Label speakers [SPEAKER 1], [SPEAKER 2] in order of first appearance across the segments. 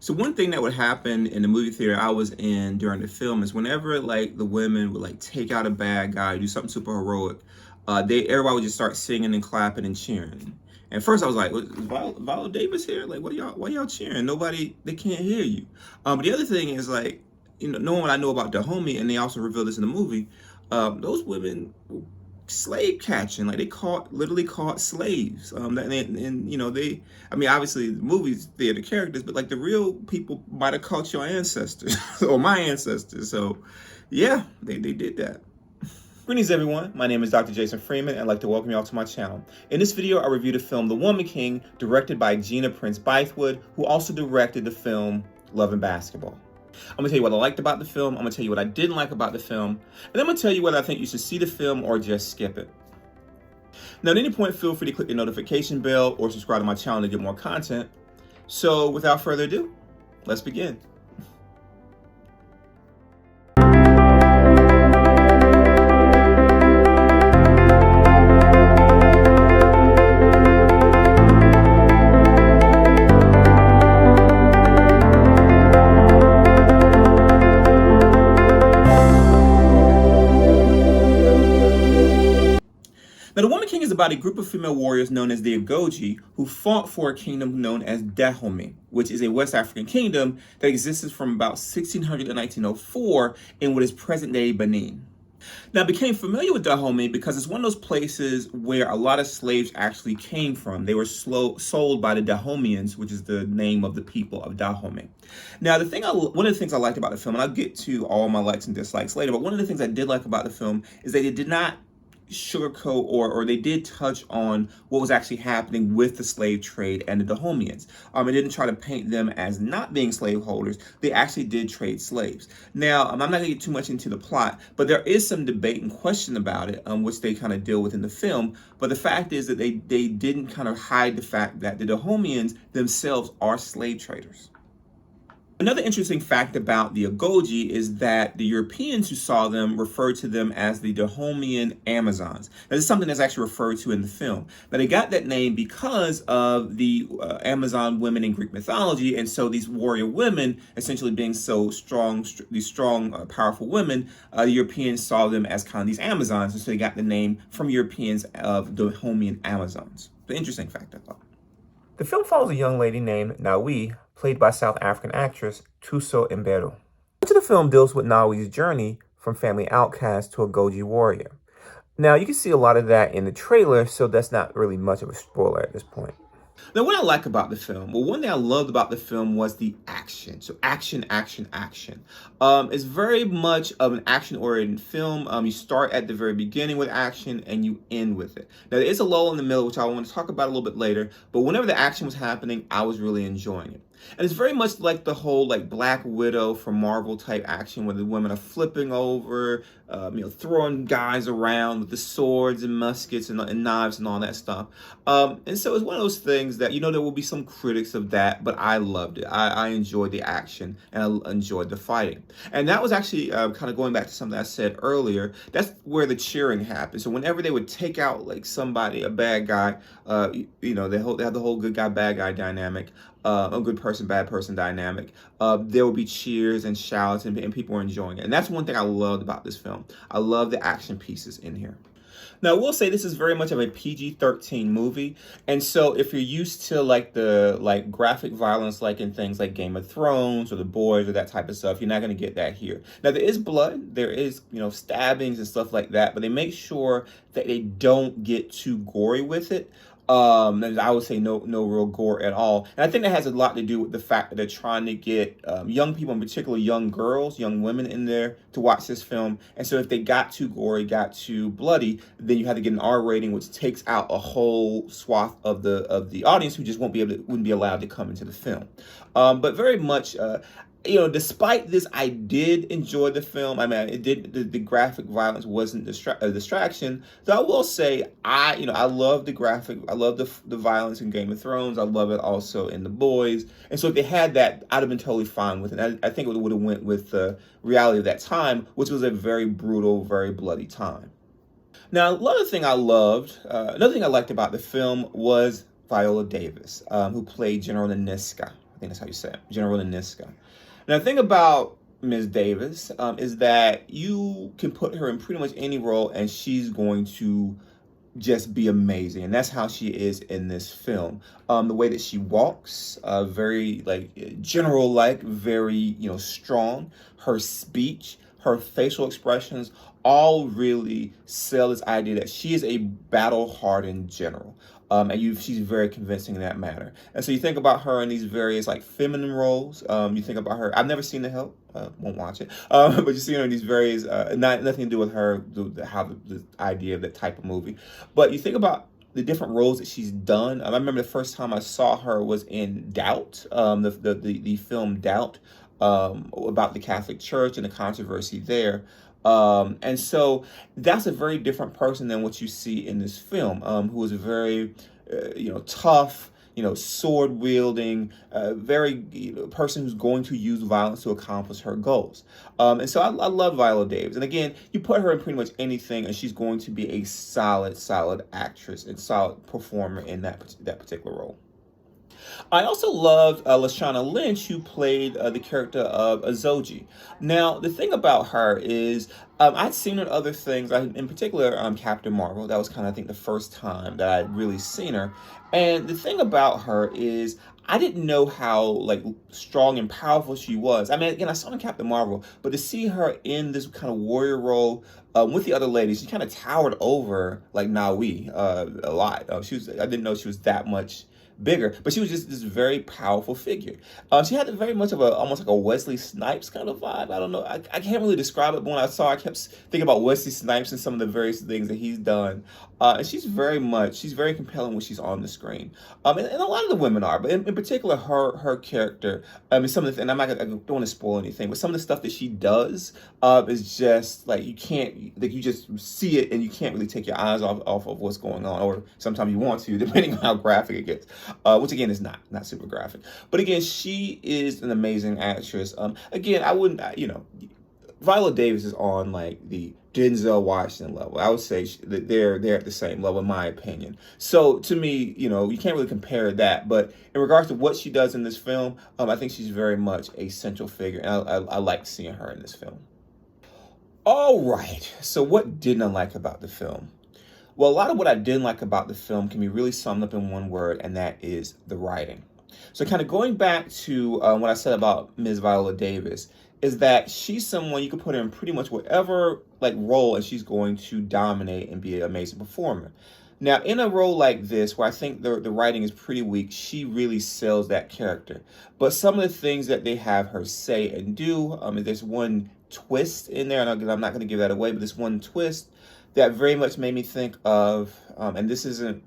[SPEAKER 1] So one thing that would happen in the movie theater I was in during the film is whenever like the women would like take out a bad guy, do something super heroic, everybody would just start singing and clapping and cheering. And first I was like, "Is Viola Davis here? Like, why y'all cheering? Nobody, they can't hear you." But the other thing is like, knowing what I know about Dahomey, and they also revealed this in the movie, those women slave catching, like literally caught slaves. They, I mean, obviously the movies, they're the characters, but like the real people might have caught your ancestors or my ancestors. So yeah, they did that. Greetings everyone, my name is Dr. Jason Freeman and I'd like to welcome you all to my channel. In this video, I review the film The Woman King, directed by Gina Prince-Bythewood, who also directed the film Love and Basketball. I'm gonna tell you what I liked about the film, I'm gonna tell you what I didn't like about the film, and then I'm gonna tell you whether I think you should see the film or just skip it. Now at any point, feel free to click the notification bell or subscribe to my channel to get more content. So without further ado, let's begin. Now, The Woman King is about a group of female warriors known as the Agojie who fought for a kingdom known as Dahomey, which is a West African kingdom that existed from about 1600 to 1904 in what is present-day Benin. Now, I became familiar with Dahomey because it's one of those places where a lot of slaves actually came from. They were sold by the Dahomeans, which is the name of the people of Dahomey. Now, one of the things I liked about the film, and I'll get to all my likes and dislikes later, but one of the things I did like about the film is that it did not sugarcoat or they did touch on what was actually happening with the slave trade and the Dahomeans. It didn't try to paint them as not being slaveholders. They actually did trade slaves. Now, I'm not going to get too much into the plot, but there is some debate and question about it, which they kind of deal with in the film. But the fact is that they didn't kind of hide the fact that the Dahomeans themselves are slave traders. Another interesting fact about the Agojie is that the Europeans who saw them referred to them as the Dahomean Amazons. Now, this is something that's actually referred to in the film. Now, they got that name because of the Amazon women in Greek mythology, and so these warrior women, essentially being so strong, these strong, powerful women, the Europeans saw them as kind of these Amazons, and so they got the name from Europeans of Dahomean Amazons. The interesting fact, I thought. The film follows a young lady named Nawi, played by South African actress Thuso Mbedu. Much of the film deals with Nawi's journey from family outcast to Agojie Warrior. Now, you can see a lot of that in the trailer, so that's not really much of a spoiler at this point. Now, what I like about the film, well, one thing I loved about the film was the action. So action, action, action. It's very much of an action-oriented film. You start at the very beginning with action and you end with it. Now, there is a lull in the middle, which I want to talk about a little bit later, but whenever the action was happening, I was really enjoying it. And it's very much like the whole like Black Widow from Marvel type action where the women are flipping over, throwing guys around with the swords and muskets and knives and all that stuff. And so it's one of those things that, there will be some critics of that, but I loved it. I enjoyed the action and I enjoyed the fighting. And that was actually kind of going back to something I said earlier. That's where the cheering happened. So whenever they would take out like somebody, a bad guy, they have the whole good guy, bad guy dynamic. A good person, bad person dynamic. There will be cheers and shouts and people are enjoying it. And that's one thing I loved about this film. I love the action pieces in here. Now, I will say this is very much of a PG-13 movie. And so if you're used to the graphic violence like in things like Game of Thrones or The Boys or that type of stuff, you're not going to get that here. Now, there is blood. There is, stabbings and stuff like that. But they make sure that they don't get too gory with it. And I would say no real gore at all. And I think that has a lot to do with the fact that they're trying to get young people, in particular young girls, young women in there to watch this film. And so if they got too gory, got too bloody, then you have to get an R rating, which takes out a whole swath of the audience who just wouldn't be allowed to come into the film. But very much, despite this, I did enjoy the film. I mean, the graphic violence wasn't a distraction. So I will say, I love the graphic. I love the violence in Game of Thrones. I love it also in The Boys. And so if they had that, I'd have been totally fine with it. I think it would have went with the reality of that time, which was a very brutal, very bloody time. Now, another thing I liked about the film was Viola Davis, who played General Nanisca. I think that's how you say it, General Nanisca. Now, the thing about Ms. Davis is that you can put her in pretty much any role and she's going to just be amazing, and that's how she is in this film. The way that she walks, very like general, like very strong. Her speech, her facial expressions, all really sell this idea that she is a battle-hardened general. She's very convincing in that matter. And so you think about her in these various like feminine roles. You think about her. I've never seen The Help. Won't watch it. But you see her in these various, nothing to do with her, the idea of that type of movie. But you think about the different roles that she's done. I remember the first time I saw her was in Doubt, the film Doubt, about the Catholic Church and the controversy there. And so that's a very different person than what you see in this film, who is a very, tough, sword wielding, very person who's going to use violence to accomplish her goals. And so I love Viola Davis. And again, you put her in pretty much anything, and she's going to be a solid actress and solid performer in that particular role. I also loved Lashana Lynch, who played the character of Agojie. Now, the thing about her is I'd seen her in other things, in particular Captain Marvel. That was kind of, I think, the first time that I'd really seen her. And the thing about her is I didn't know how like strong and powerful she was. I mean, again, I saw her in Captain Marvel, but to see her in this kind of warrior role with the other ladies, she kind of towered over like Nawi a lot. I didn't know she was that much bigger, but she was just this very powerful figure. She had very much of almost like a Wesley Snipes kind of vibe. I don't know. I can't really describe it, but when I saw her, I kept thinking about Wesley Snipes and some of the various things that he's done. And she's very compelling when she's on the screen. And a lot of the women are, but in particular, her character, some of the, and I don't want to spoil anything, but some of the stuff that she does is just like, you just see it and you can't really take your eyes off of what's going on, or sometimes you want to, depending on how graphic it gets. Which again is not super graphic, but again, she is an amazing actress. Again, I wouldn't, Viola Davis is on like the Denzel Washington level. I would say that they're at the same level, in my opinion. So to me, you can't really compare that. But in regards to what she does in this film, I think she's very much a central figure, and I like seeing her in this film. All right. So what didn't I like about the film? Well, a lot of what I didn't like about the film can be really summed up in one word, and that is the writing. So kind of going back to what I said about Ms. Viola Davis, is that she's someone you can put her in pretty much whatever like role, and she's going to dominate and be an amazing performer. Now, in a role like this, where I think the writing is pretty weak, she really sells that character. But some of the things that they have her say and do, there's one twist in there, and I'm not going to give that away, but there's one twist that very much made me think of, and this isn't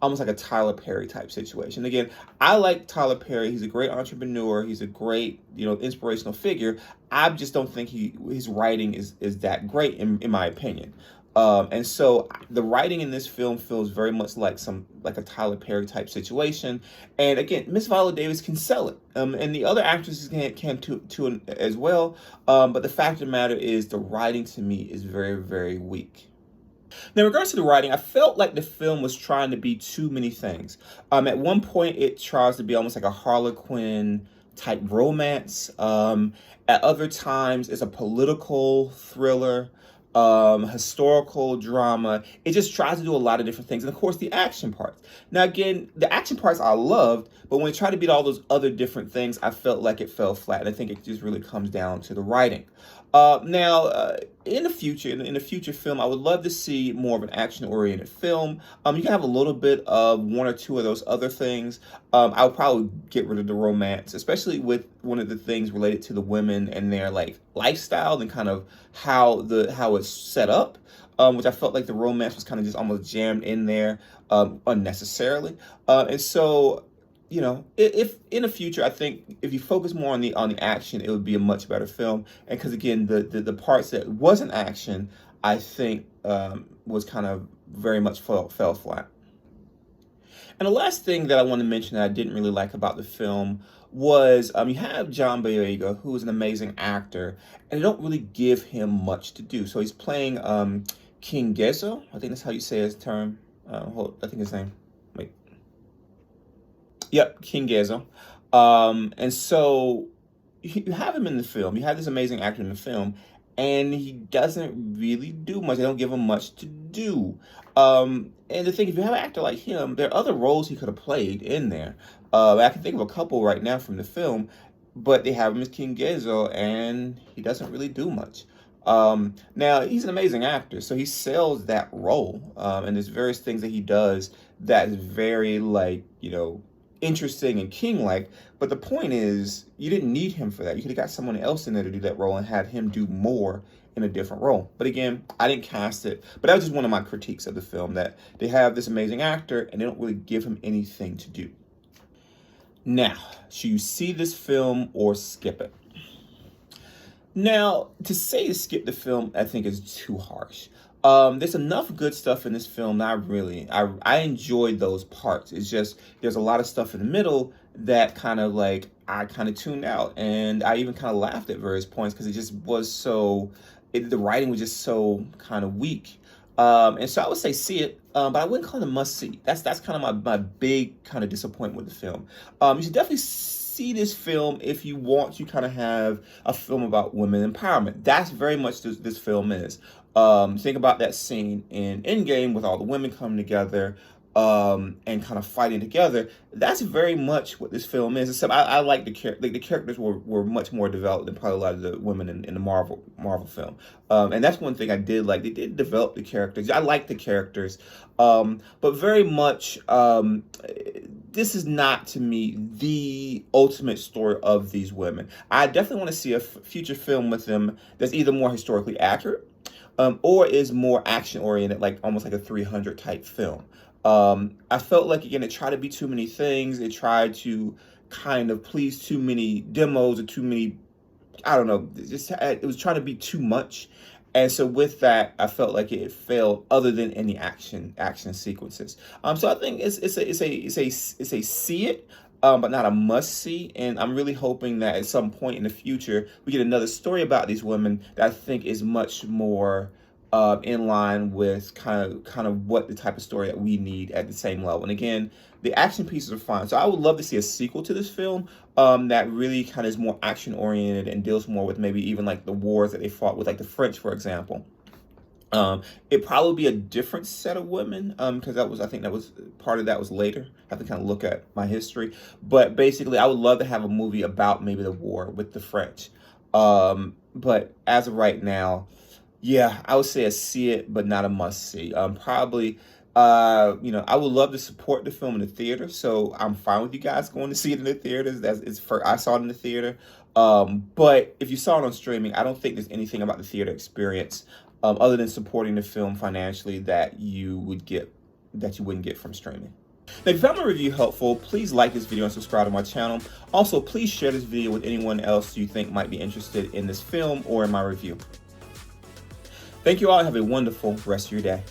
[SPEAKER 1] almost like a Tyler Perry type situation. Again, I like Tyler Perry. He's a great entrepreneur. He's a great, inspirational figure. I just don't think his writing is that great in my opinion. And so the writing in this film feels very much like a Tyler Perry type situation. And again, Miss Viola Davis can sell it. And the other actresses can too as well. But the fact of the matter is the writing to me is very, very weak. Now, in regards to the writing, I felt like the film was trying to be too many things. At one point, it tries to be almost like a Harlequin type romance. At other times, it's a political thriller, historical drama. It just tries to do a lot of different things. And of course, the action parts. Now, again, the action parts I loved, but when it tried to beat all those other different things, I felt like it fell flat. And I think it just really comes down to the writing. Now, in the future film, I would love to see more of an action-oriented film. You can have a little bit of one or two of those other things. I would probably get rid of the romance, especially with one of the things related to the women and their like lifestyle and kind of how it's set up. Which I felt like the romance was kind of just almost jammed in there unnecessarily. And so, if in the future, I think if you focus more on the action, it would be a much better film. And because again, the parts that wasn't action, I think was kind of very much fell flat. And the last thing that I want to mention that I didn't really like about the film was you have John Boyega, who is an amazing actor, and they don't really give him much to do. So he's playing King Ghezo. I think that's how you say his term. I think his name. Wait. Yep, King Ghezo. And so you have him in the film. You have this amazing actor in the film, and he doesn't really do much. They don't give him much to do. And the thing, if you have an actor like him, there are other roles he could have played in there. I can think of a couple right now from the film, but they have him as King Ghezo, and he doesn't really do much. Now, he's an amazing actor, so he sells that role, and there's various things that he does that is very, like, interesting and king-like. But the point is, you didn't need him for that. You could have got someone else in there to do that role and had him do more in a different role. But again, I didn't cast it. But that was just one of my critiques of the film, that they have this amazing actor and they don't really give him anything to do. Now, should you see this film or skip it? Now, to say to skip the film, I think is too harsh. There's enough good stuff in this film that I enjoyed those parts. It's just there's a lot of stuff in the middle that kind of like I kind of tuned out, and I even kind of laughed at various points because it just was the writing was just so kind of weak. And so I would say see it, but I wouldn't call it a must see. That's kind of my big kind of disappointment with the film. You should definitely see this film if you want to kind of have a film about women empowerment. That's very much this film is. Think about that scene in Endgame with all the women coming together and kind of fighting together. That's very much what this film is. Except I like the characters were much more developed than probably a lot of the women in the Marvel film. And that's one thing I did like. They did develop the characters. I like the characters, but very much this is not to me the ultimate story of these women. I definitely want to see a future film with them that's either more historically accurate, or is more action oriented, like almost like a 300 type film. I felt like, again, it tried to be too many things. It tried to kind of please too many demos or too many, I don't know, it was trying to be too much. And so with that, I felt like it failed other than any action sequences. So I think it's a see it, but not a must see. And I'm really hoping that at some point in the future, we get another story about these women that I think is much more in line with kind of what the type of story that we need at the same level. And again, the action pieces are fine. So I would love to see a sequel to this film that really kind of is more action oriented and deals more with maybe even like the wars that they fought with, like the French, for example. It'd probably be a different set of women, because I think that was part of that was later. I have to kind of look at my history. But basically, I would love to have a movie about maybe the war with the French. But as of right now, yeah, I would say a see it, but not a must see. Probably, I would love to support the film in the theater, so I'm fine with you guys going to see it in the theaters. I saw it in the theater. But if you saw it on streaming, I don't think there's anything about the theater experience, other than supporting the film financially, that you wouldn't get from streaming. Now, if you found my review helpful, please like this video and subscribe to my channel. Also, please share this video with anyone else you think might be interested in this film or in my review. Thank you all. Have a wonderful rest of your day.